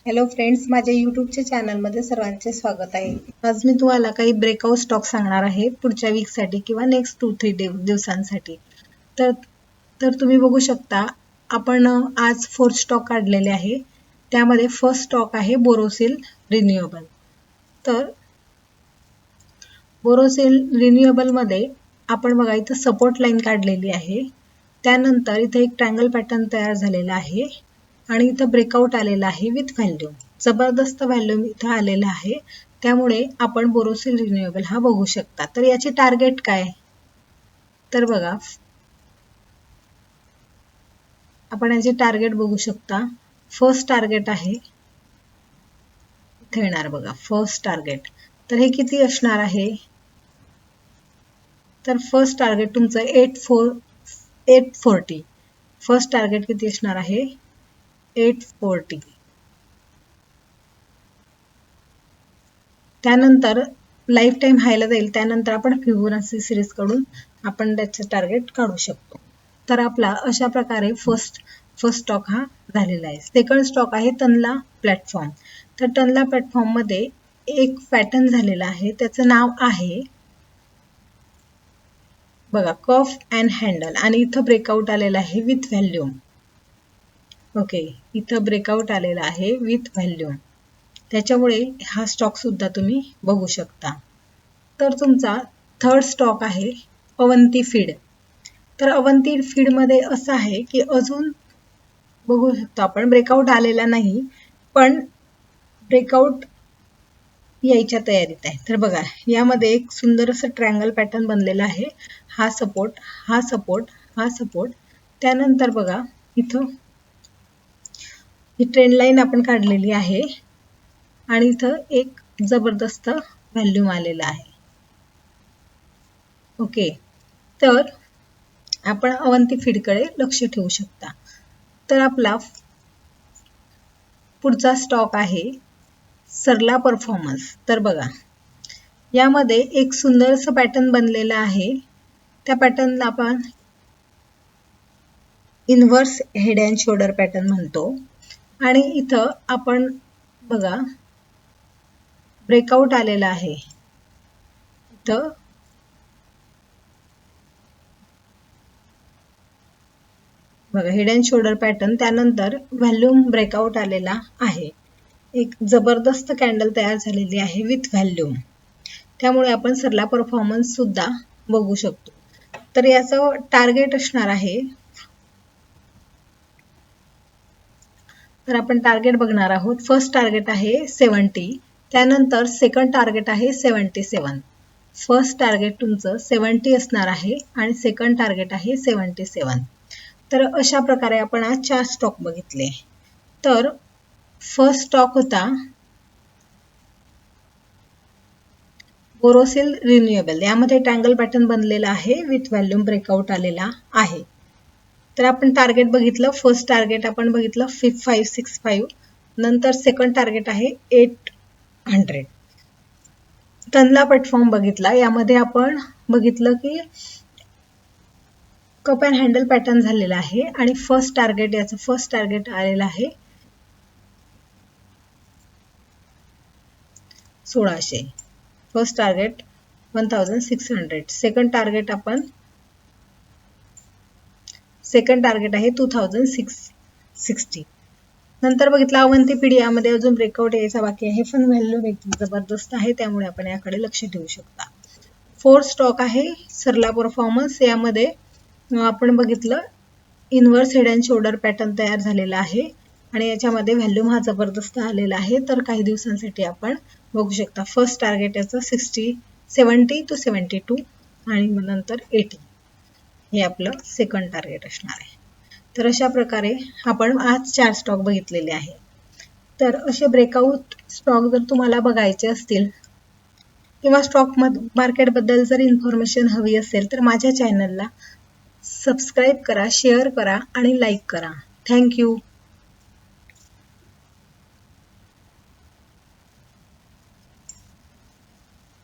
Hello friends, माझ्या यूट्यूबच्या चॅनलमध्ये सर्वांचे स्वागत आहे. आज मी तुम्हाला काही ब्रेकआउट स्टॉक सांगणार आहे पुढच्या वीकसाठी किंवा नेक्स्ट 2-3 दिवसांसाठी. तर तर तुम्ही बघू शकता, आपण आज 4 स्टॉक काढलेले आहे. त्यामध्ये फर्स्ट स्टॉक आहे बोरोसिल रिन्युएबल. तर बोरोसिल रिन्युएबलमध्ये आपण बघा इथं सपोर्ट लाईन काढलेली आहे. त्यानंतर इथे एक ट्रायंगल पॅटर्न तयार झालेला आहे आणि इथं ब्रेकआउट आलेला आहे विथ व्हॅल्यूम. जबरदस्त व्हॅल्यूम इथं आलेला आहे, त्यामुळे आपण बोरोसिल रिन्युएबल हा बघू शकता. तर याचे टार्गेट काय, तर बघा आपण याचे टार्गेट बघू शकता. फर्स्ट टार्गेट आहे इथे येणार बघा, फर्स्ट टार्गेट. तर हे किती असणार आहे, तर फर्स्ट टार्गेट तुमचं 840. फर्स्ट टार्गेट किती असणार आहे, 840. त्यानंतर लाईफ टाइम हायला जाईल. त्यानंतर आपण फिबोनाची सिरीज कडून आपण त्याचे टार्गेट काढू शकतो. तर आपला अशा प्रकारे फर्स्ट स्टॉक हा झालेला आहे. सेकंड स्टॉक आहे तनला प्लॅटफॉर्म. तर तनला प्लॅटफॉर्म मध्ये एक पॅटर्न झालेला आहे, त्याचं नाव आहे बघा कफ अँड हँडल, आणि इथं ब्रेकआउट आलेला आहे विथ व्हॅल्यूम. ओके, इथं ब्रेकआउट आलेला आहे विथ व्हॅल्यूम. त्याच्यामुळे हा स्टॉक सुद्धा तुम्ही बघू शकता. तर तुमचा थर्ड स्टॉक आहे अवंती फीड. तर अवंती फीड मध्ये असं आहे की अजून बघू शकतो आपण ब्रेकआउट आलेला नाही, पण ब्रेकआउट यायच्या तयारीत आहे. तर बघा यामध्ये एक सुंदर असं ट्रायंगल पॅटर्न बनलेला आहे. हा सपोर्ट, हा सपोर्ट, हा सपोर्ट. त्यानंतर बघा इथं ही ट्रेंड लाईन आपण काढलेली आहे आणि इथं एक जबरदस्त व्हॅल्यूम आलेला आहे. ओके, तर आपण अवंती फीडकडे लक्ष ठेवू शकता. तर आपला पुढचा स्टॉक आहे सरला परफॉर्मन्स. तर बघा यामध्ये एक सुंदरसं पॅटर्न बनलेला आहे. त्या पॅटर्नला आपण inverse head and shoulder pattern म्हणतो. आणि इथं आपण बघा ब्रेकआउट आलेला आहे. इथं बघा हेड अँड शोल्डर पॅटर्न, त्यानंतर व्हॅल्यूम ब्रेकआउट आलेला आहे. एक जबरदस्त कॅन्डल तयार झालेली आहे विथ व्हॅल्यूम. त्यामुळे आपण सरला परफॉर्मन्स सुद्धा बघू शकतो. तर याचं टार्गेट असणार आहे, तर आपण टार्गेट बघणार आहोत. फर्स्ट टार्गेट आहे 70. त्यानंतर सेकंड टार्गेट आहे 77. फर्स्ट टार्गेट तुमचं 70 असणार आहे आणि सेकंड टार्गेट आहे 77. तर अशा प्रकारे आपण आज 4 स्टॉक बघितले. तर फर्स्ट स्टॉक होता बोरोसिल रिन्युएबल. यामध्ये ट्रायंगल पॅटर्न बनलेला आहे विथ व्हॅल्यूम ब्रेकआउट आलेला आहे. तर आपण टार्गेट बघितलं. फर्स्ट टार्गेट आपण बघितलं 565. नंतर सेकंड टार्गेट आहे 800. तनला प्लॅटफॉर्म बघितला. यामध्ये आपण बघितलं की कप अँड हँडल पॅटर्न झालेला आहे आणि फर्स्ट टार्गेट, याचं फर्स्ट टार्गेट आलेलं आहे 1600. First target 1600. सेकंड टार्गेट आहे 2660. नंतर बघितलं अवंती फीड. यामध्ये अजून ब्रेकआउट यायचा बाकी आहे, पण व्हॅल्यू एकदम जबरदस्त आहे, त्यामुळे आपण याकडे लक्ष ठेवू शकता. फोर्थ स्टॉक आहे सरला परफॉर्मन्स. यामध्ये आपण बघितलं inverse head and shoulder pattern तयार झालेला आहे आणि याच्यामध्ये व्हॅल्यूम हा जबरदस्त आलेला आहे. तर काही दिवसांसाठी आपण बघू शकता. फर्स्ट टार्गेट याचं 70 to 72 आणि नंतर 80 हे आपलं सेकंड टार्गेट असणार आहे. तर अशा प्रकारे आपण आज 4 स्टॉक बघितलेले आहे. तर असे ब्रेकआउट स्टॉक जर तुम्हाला बघायचे असतील किंवा स्टॉक मार्केटबद्दल जर इन्फॉर्मेशन हवी असेल तर माझ्या चॅनलला सबस्क्राईब करा, शेअर करा आणि लाईक करा. थँक्यू.